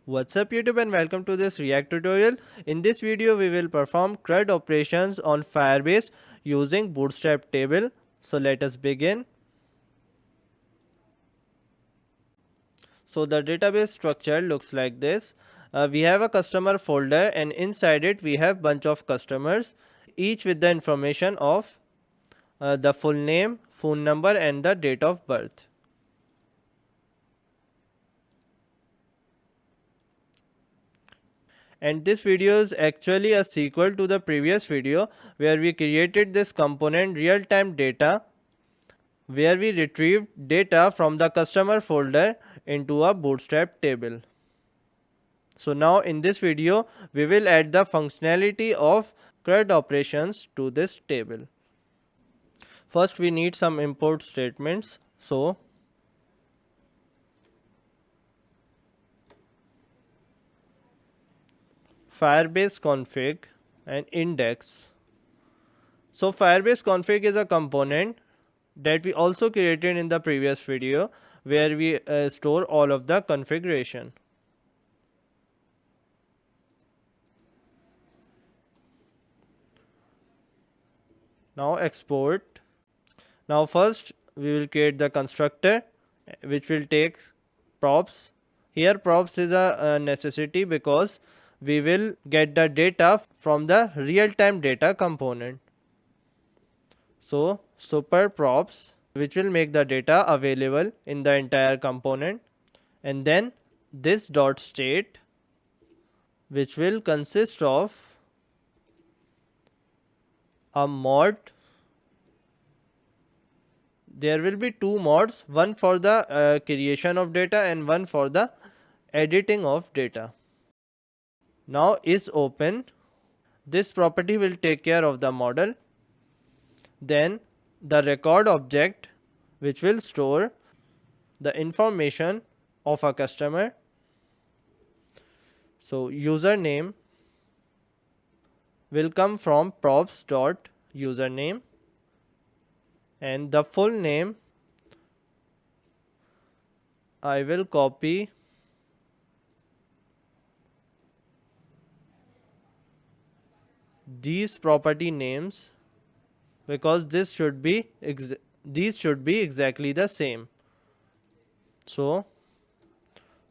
What's up YouTube and welcome to this React tutorial. In this video we will perform CRUD operations on Firebase using Bootstrap table. So let us begin. So the database structure looks like this. We have a customer folder and inside it we have bunch of customers, each with the information of the full name, phone number and the date of birth. And this video is actually a sequel to the previous video where we created this component real-time data, where we retrieved data from the customer folder into a Bootstrap table. So now in this video we will add the functionality of CRUD operations to this table. First we need some import statements. So Firebase config and index. So Firebase config is a component that we also created in the previous video where we store all of the configuration. Now export. Now first we will create the constructor which will take props. Here props is a necessity because we will get the data from the real-time data component. So super props which will make the data available in the entire component, and then this dot state which will consist of a mod. There will be two mods, one for the creation of data and one for the editing of data. Now is open. This property will take care of the model. Then the record object which will store the information of a customer. So username will come from props.username and the full name I will copy these property names because these should be exactly the same. So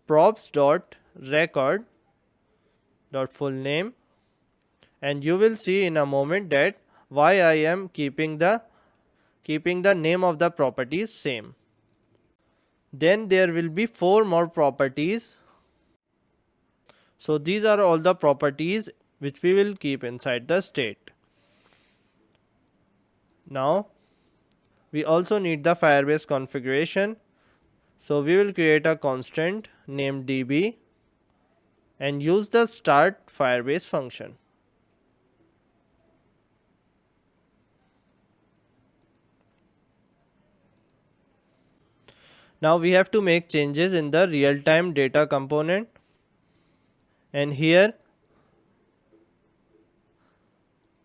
props.record.full name, and you will see in a moment that why I am keeping the name of the properties same. Then there will be 4 more properties. So these are all the properties which we will keep inside the state. Now we also need the Firebase configuration. So we will create a constant named db and use the start Firebase function. Now we have to make changes in the real-time data component, and here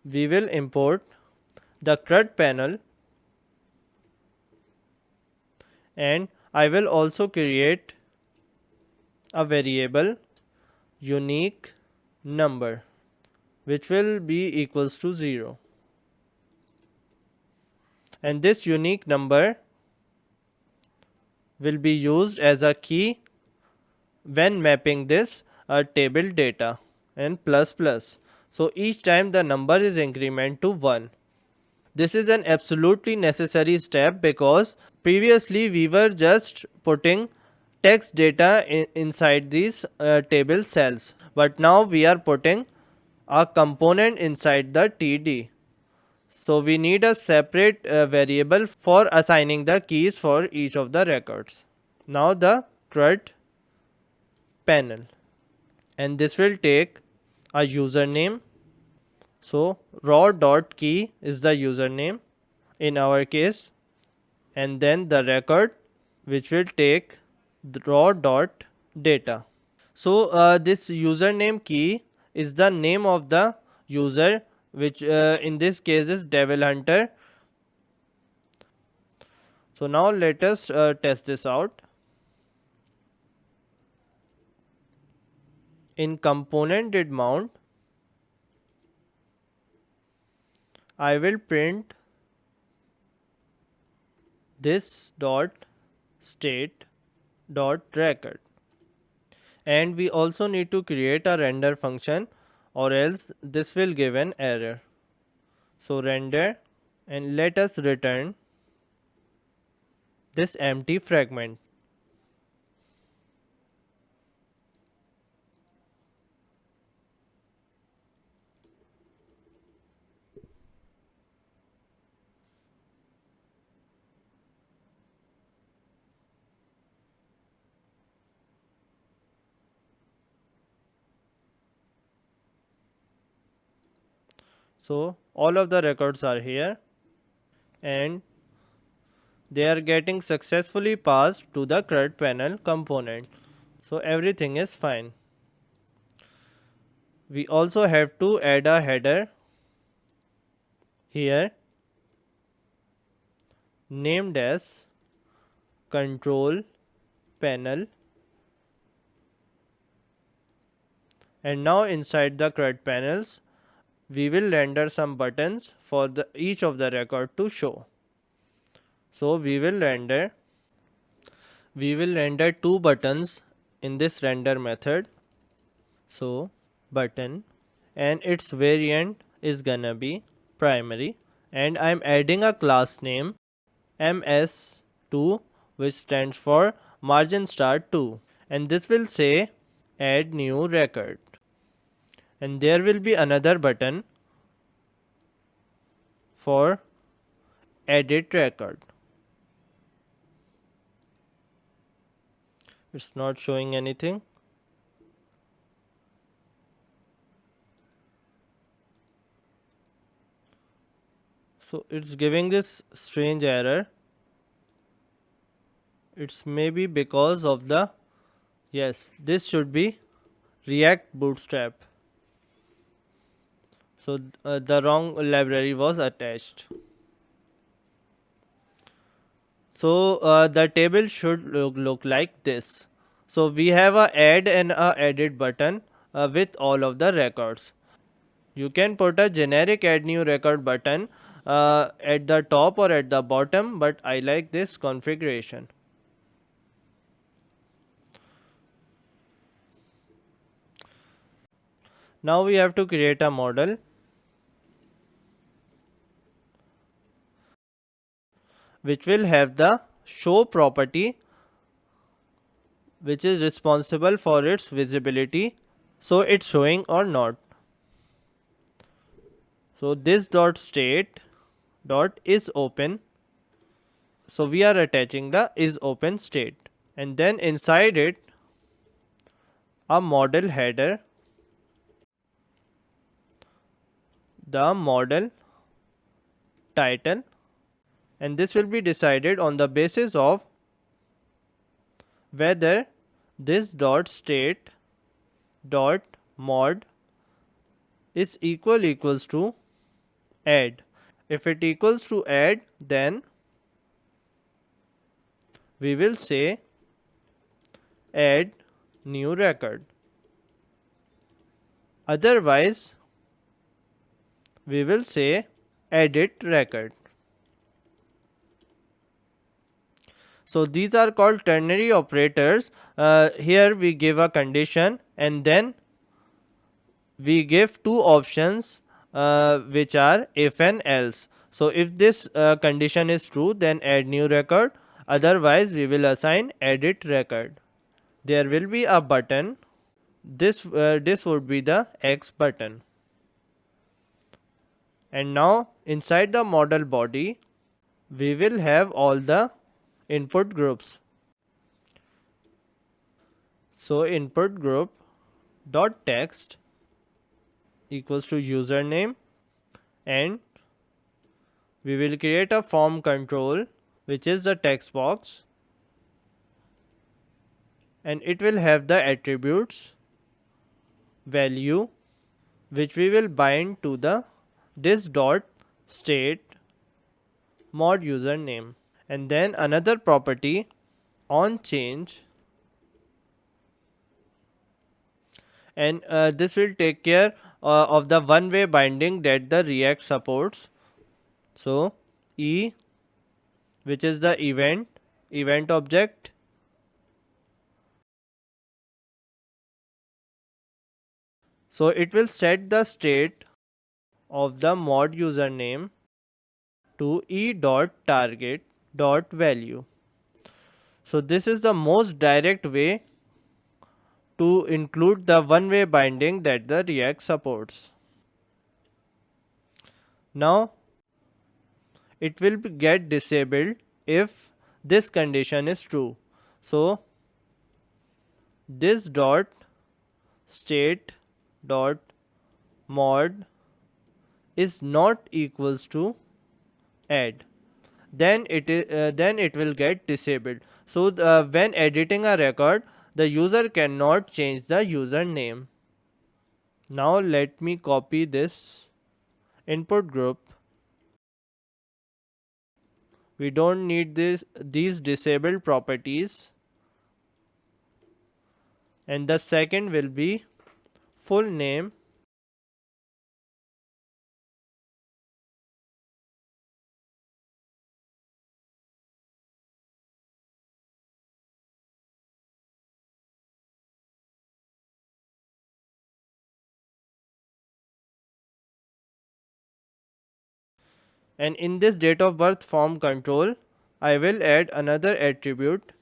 we will import the CRUD panel, and I will also create a variable unique number which will be equals to 0, and this unique number will be used as a key when mapping this table data and plus plus. So each time the number is increment to 1. This is an absolutely necessary step because previously we were just putting text data inside these table cells, but now we are putting a component inside the TD. So we need a separate variable for assigning the keys for each of the records. Now the CRUD panel, and this will take a username. So raw.key is the username in our case, and then the record which will take the raw.data. So this username key is the name of the user, which in this case is Devil Hunter. So now let us test this out. in component did mount, I will print this dot state dot record. And we also need to create a render function, or else this will give an error. So render, and let us return this empty fragment. So all of the records are here, and they are getting successfully passed to the CRUD panel component. So everything is fine. We also have to add a header here named as control panel, and now inside the CRUD panels we will render some buttons for each of the record to show. So we will render two buttons in this render method. So button, and its variant is gonna be primary, and I'm adding a class name ms2, which stands for margin star 2, and this will say add new record, and there will be another button for edit record. It's not showing anything. So it's giving this strange error. It's maybe because of the, yes, this should be react-bootrap. So the wrong library was attached. So the table should look like this. So we have a add and a edit button with all of the records. You can put a generic add new record button at the top or at the bottom, but I like this configuration. Now we have to create a model which will have the show property, which is responsible for its visibility, so it's showing or not. So this dot state dot is open, so we are attaching the is open state, and then inside it a model header, the model title, and this will be decided on the basis of whether this dot state dot mod is equals to add. If it equals to add, then we will say add new record. Otherwise we will say edit record. So these are called ternary operators. Here we give a condition, and then we give two options which are if and else. So if this condition is true, then add new record. Otherwise we will assign edit record. There will be a button. This would be the X button. And now inside the model body we will have all the input groups. So input group dot text equals to username, and we will create a form control which is the text box, and it will have the attributes value which we will bind to the this dot state mod username, and then another property on change, and this will take care of the one-way binding that the React supports. So E, which is the event object, so it will set the state of the mod username to e dot target dot value. So this is the most direct way to include the one-way binding that the React supports. Now it will get disabled if this condition is true. So this dot state dot mod is not equals to add, then it will get disabled. So when editing a record, the user cannot change the username. Now let me copy this input group. We don't need these disabled properties, and the second will be full name, and in this date of birth form control I will add another attribute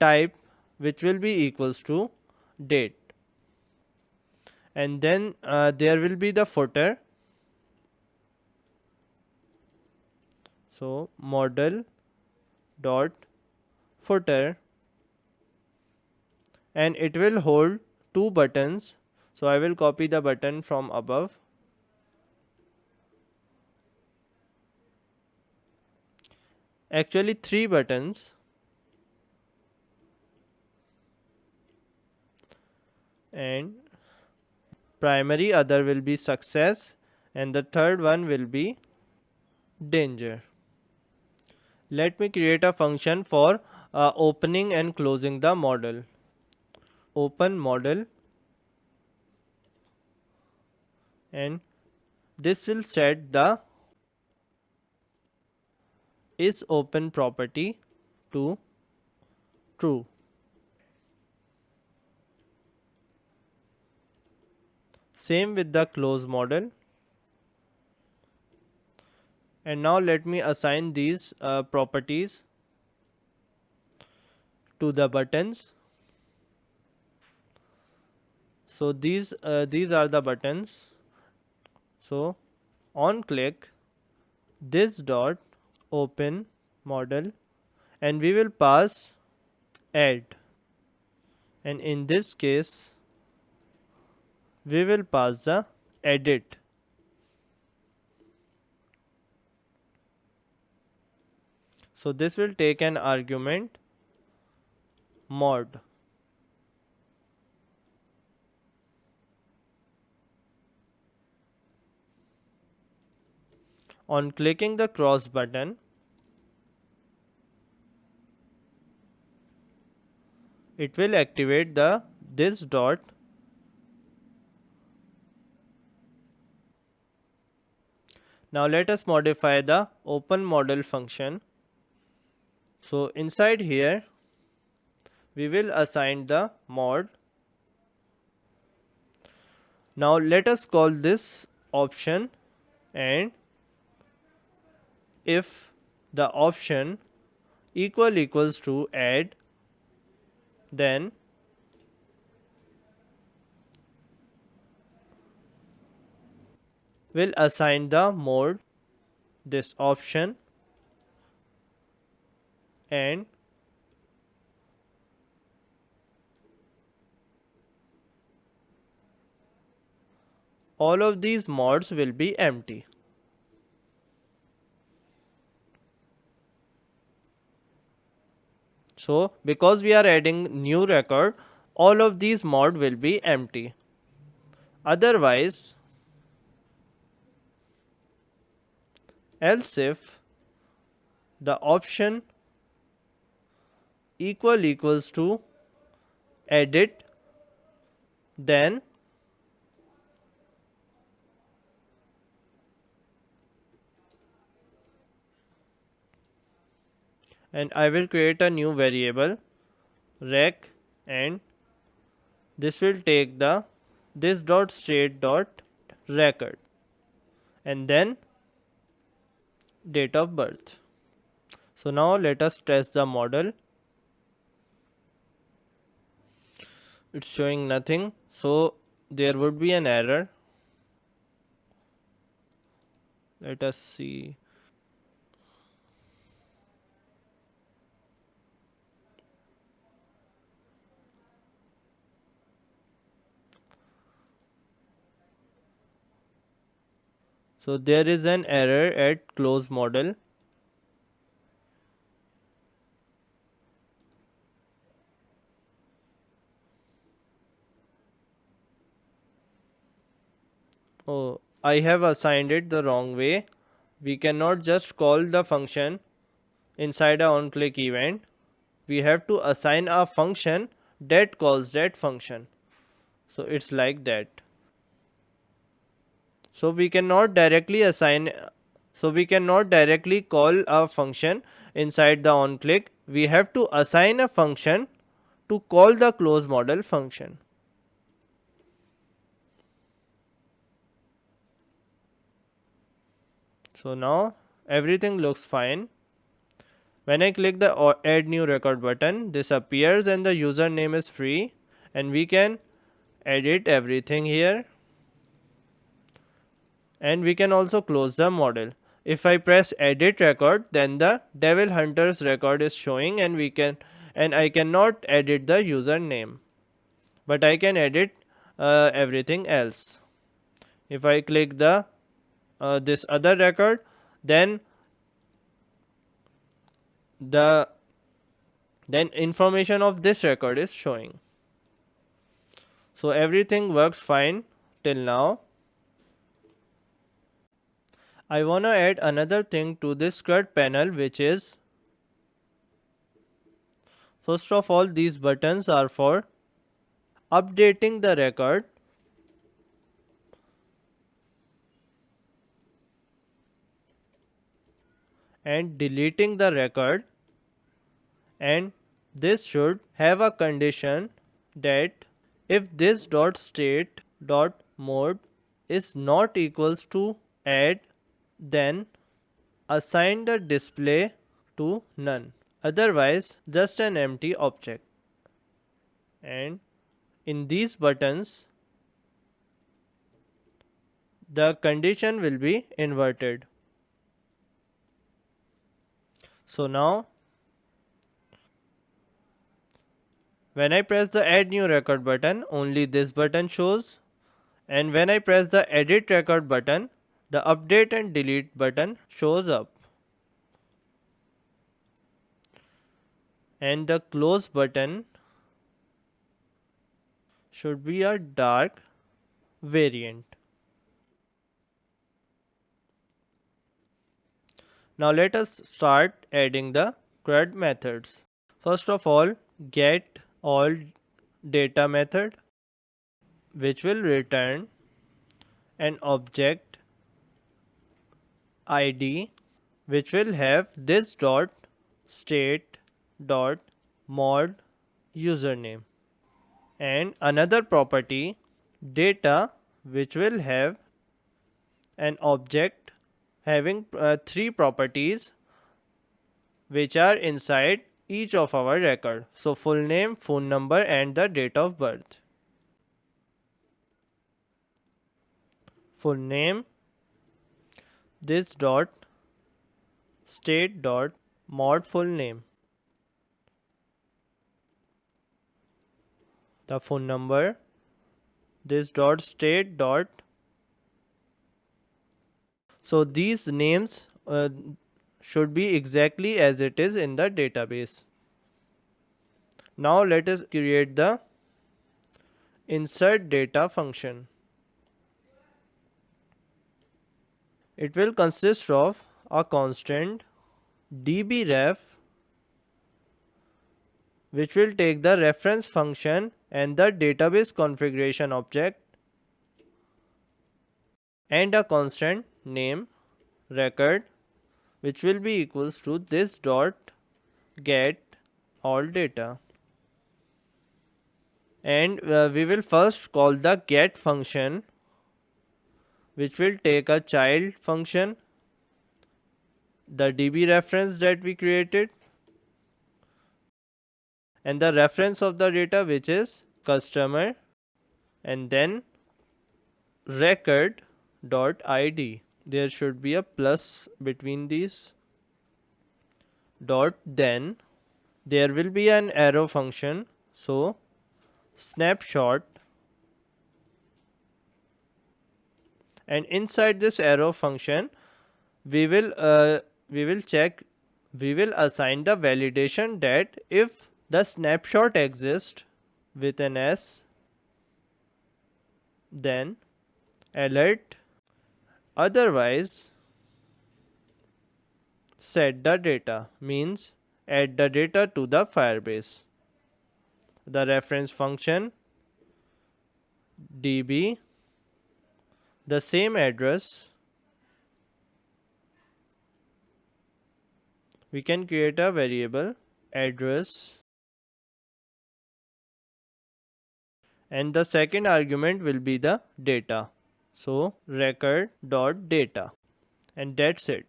type, which will be equals to date, and then there will be the footer. So model dot footer, and it will hold two buttons. So I will copy the button from above, actually three buttons, and primary other will be success, and the third one will be danger. Let me create a function for opening and closing the model. Open model, and this will set the is open property to true. Same with the close model. And now let me assign these properties to the buttons. So these are the buttons. So on click this dot open model, and we will pass add, and in this case we will pass the edit. So this will take an argument mod. On clicking the cross button, it will activate the this dot. Now let us modify the open model function. So inside here we will assign the mod. Now let us call this option, and if the option equals to add, then we'll assign the mode this option, and all of these mods will be empty. So because we are adding new record, all of these mod will be empty. Otherwise, else if the option equals to edit, Then and I will create a new variable rec, and this will take the this dot state dot record and then date of birth. So now let us test the model. It's showing nothing, so there would be an error. Let us see. So there is an error at close model. Oh, I have assigned it the wrong way. We cannot just call the function inside a onClick event. We have to assign a function that calls that function. So it's like that. So we cannot directly assign so we cannot directly call a function inside the onClick. We have to assign a function to call the close model function. So now everything looks fine. When I click the add new record button, this appears and the username is free, and we can edit everything here, and we can also close the model. If I press edit record, then the devil hunters record is showing, and I cannot edit the username, but I can edit everything else. If I click the this other record, then the then information of this record is showing. So everything works fine till now. I wanna add another thing to this CRUD panel, which is, first of all, these buttons are for updating the record and deleting the record, and this should have a condition that if this dot state dot mode is not equals to add, then assign the display to none, otherwise just an empty object. And in these buttons the condition will be inverted. So now when I press the add new record button, only this button shows, and when I press the edit record button, the update and delete button shows up, and the close button should be a dark variant. Now let us start adding the CRUD methods. First of all, get all data method, which will return an object ID, which will have this dot state dot mod username, and another property data, which will have an object having three properties which are inside each of our record. So full name, phone number, and the date of birth. Full name, this dot state dot mod full name, the phone number, this dot state dot. So these names should be exactly as it is in the database. Now let us create the insert data function. It will consist of a constant dbref, which will take the reference function and the database configuration object and a constant name record, which will be equals to this dot get all data. And we will first call the get function, which will take a child function, the DB reference that we created, and the reference of the data, which is customer, and then record dot id. There should be a plus between these. Dot then there will be an arrow function, so snapshot, and inside this arrow function we will check, we will assign the validation that if the snapshot exists with an S, then alert, otherwise set the data, means add the data to the Firebase. The reference function db, the same address, we can create a variable address, and the second argument will be the data, so record dot data, and that's it.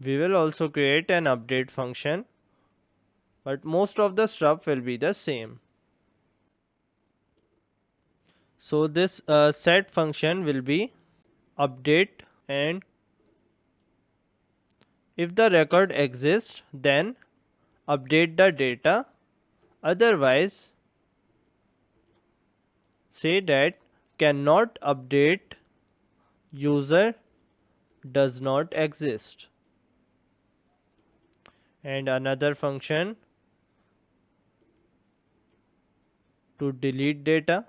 We will also create an update function, but most of the stuff will be the same. So this set function will be update, and if the record exists then update the data, otherwise say that cannot update, user does not exist. And another function to delete data,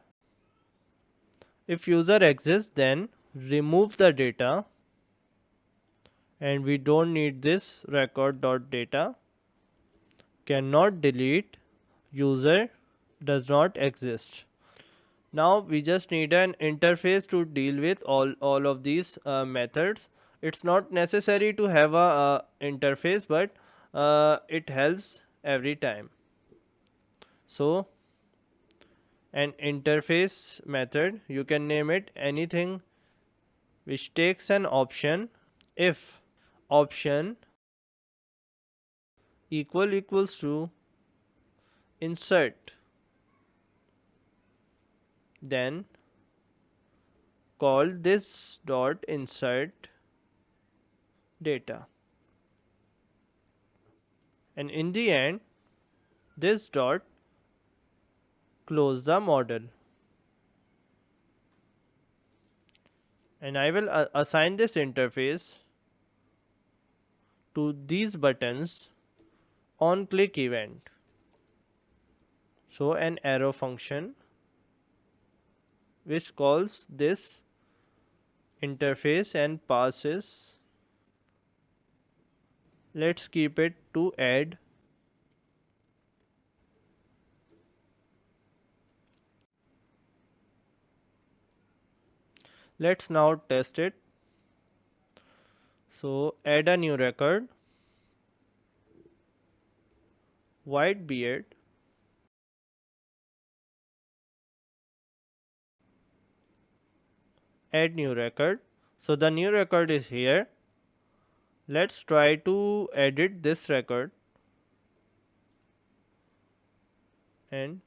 if user exists then remove the data, and we don't need this record dot data, cannot delete, user does not exist. Now we just need an interface to deal with all of these methods. It's not necessary to have a interface, but it helps every time. So an interface method, you can name it anything which takes an option. If option equals to insert, then call this dot insert data, and in the end this dot close the model, and I will assign this interface to these buttons on click event. So an arrow function which calls this interface and passes, let's keep it to add, let's now test it. So add a new record, white beard, add new record. So the new record is here. Let's try to edit this record, and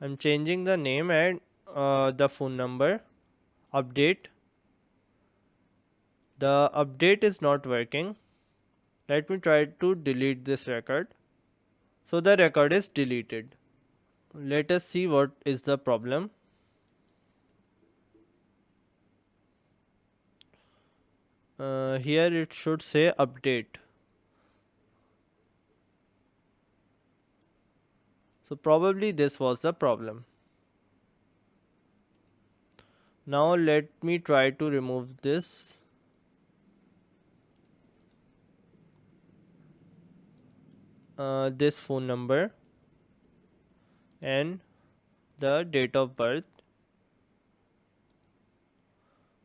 I'm changing the name and the phone number. Update, the update is not working. Let me try to delete this record. So the record is deleted. Let us see what is the problem. Here it should say update. So probably this was the problem. Now let me try to remove this. This phone number. and the date of birth.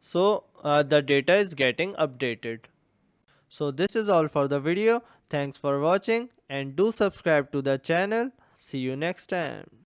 So the data is getting updated. So this is all for the video. Thanks for watching and do subscribe to the channel. See you next time.